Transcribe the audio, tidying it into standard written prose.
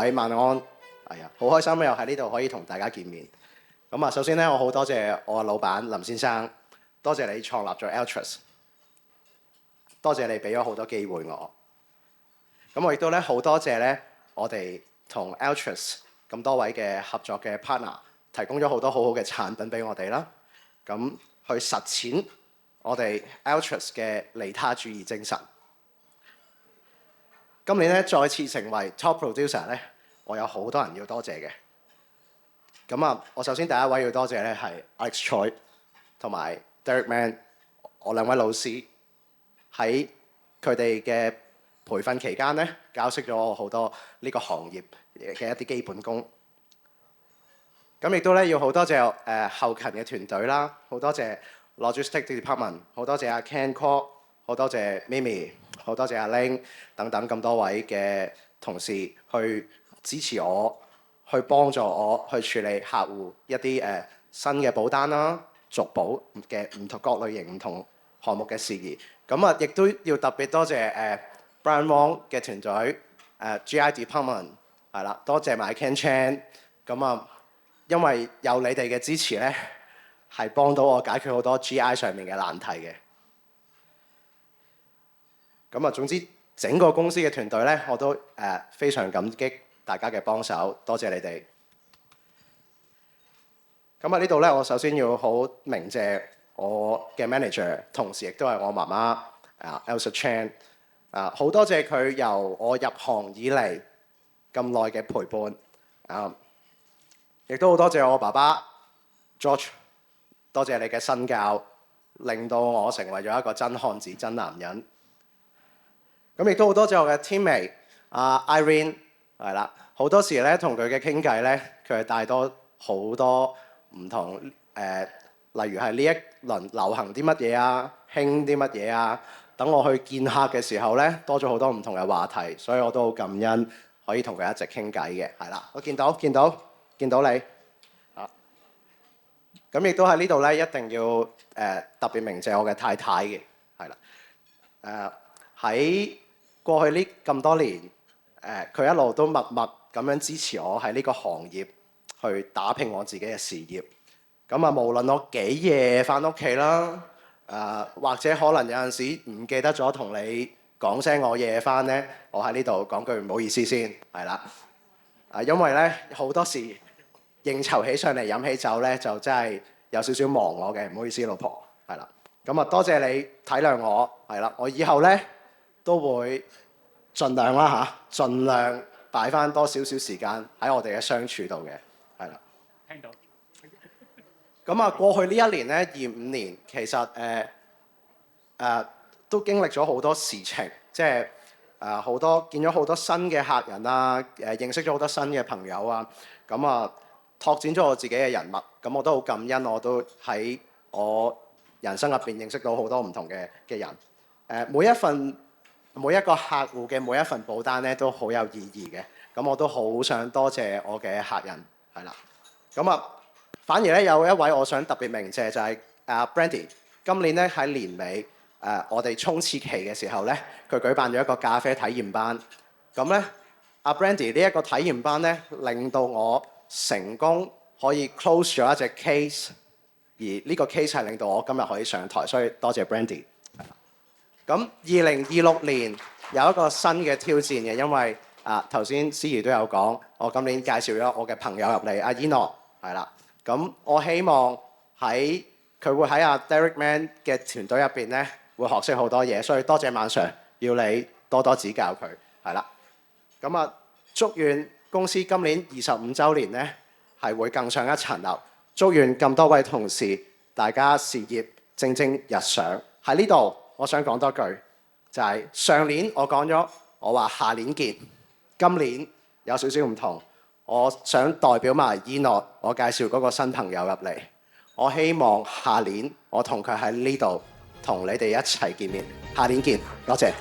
位晚安，係啊，好開心又喺呢度可以同大家見面。咁啊，首先咧，我好多謝我嘅老闆林先生，多謝你創立咗 Altris， 多謝你俾咗好多機會我。咁我亦都咧好多謝咧我哋同 Altris 咁多位嘅合作嘅 partner， 提供咗好多好好嘅產品俾我哋啦。咁去實踐我哋 Altris 嘅利他主義精神。今年咧再次成為 Top Producer 咧，我有好多人要多謝嘅。咁啊，我首先第一位要多謝咧係 Alex Choi 同埋 Derek Man， 我兩位老師喺佢哋嘅培訓期間咧，教識咗我好多呢個行業嘅一啲基本功。咁亦都咧要好多謝後勤嘅團隊啦，好多謝 Logistics Department， 好多謝阿 Ken Call， 好多謝 Mimi， 好多謝阿 Ling 等等咁多位嘅同事去支持我，去幫助我去處理客戶一啲新嘅保單啦、續保嘅唔同各類型唔同項目嘅事宜。咁啊，亦都要特別多謝Brian Wong 嘅團隊GI Department 係啦，多謝埋 Ken Chan。咁啊，因為有你哋嘅支持咧，係幫到我解決好多 GI 上面嘅難題嘅。咁啊，總之整個公司嘅團隊咧，我都非常感激大家嘅幫手，多謝你哋。咁啊，呢度咧，我首先要好鳴謝我嘅 manager， 同時亦都係我媽媽Elsa Chan。好多謝佢由我入行以嚟咁耐嘅陪伴。亦都好多謝我爸爸 George， 多謝你嘅身教，令到我成為咗一個真漢子、真男人。咁亦都好多謝我嘅 teammate Irene， 係啦，好多時咧同佢嘅傾偈咧，佢係帶多好多唔同例如係呢一輪流行啲乜嘢啊，興啲乜嘢啊，等我去見客嘅時候咧，多咗好多唔同嘅話題，所以我都好感恩可以同佢一直傾偈嘅，係啦，我見到你咁亦都喺呢度咧，一定要特別鳴謝我嘅太太嘅，係啦，喺過去呢咁多年，佢一路都默默咁樣支持我喺呢個行業去打拼我自己嘅事業。咁啊，無論我幾夜返屋企啦，或者可能有陣時唔記得咗同你講聲我夜返咧，我喺呢度講句唔好意思先，係啦。因為咧好多時應酬起上嚟飲起酒咧，就真係有少少忙我嘅，唔好意思，老婆，係啦。咁啊，多謝你體諒我，係啦，我以後咧都會盡量啦嚇，盡量擺翻多少少時間喺我哋嘅相處度嘅，係啦。聽到。咁啊，過去呢一年咧，25年，其實都經歷咗好多事情，即係好多見咗好多新嘅客人啊，認識咗好多新嘅朋友啊，咁啊拓展咗我自己嘅人脈，咁我都好感恩，我都喺我人生入邊認識到好多唔同嘅人，每一個客戶嘅每一份保單咧都好有意義嘅，咁我都好想多謝我嘅客人，係啦，咁啊反而咧有一位我想特別鳴謝就係Brandy， 今年咧喺年尾我哋衝刺期嘅時候咧，佢舉辦咗一個咖啡體驗班，咁咧Brandy 呢一個體驗班咧令到我成功可以 close 咗一隻 case， 而呢個 case 係令到我今日可以上台，所以多謝 Brandy。咁2026年有一個新嘅挑戰嘅，因為頭先思怡都有講，我今年介紹咗我嘅朋友入嚟，阿 Eno 係啦。咁我希望佢會喺阿 Derek Man 嘅團隊入邊咧，會學識好多嘢，所以多謝晚上要你多多指教佢，係啦。咁啊，祝願公司今年25週年咧係會更上一層樓，祝願咁多位同事大家事業蒸蒸日上。喺呢度我想講多句，就係上年我講咗，我話下年見，今年有少少唔同。我想代表埋 Eno， 我介紹嗰個新朋友入嚟。我希望下年我同佢喺呢度同你哋一齊見面。下年見，多謝。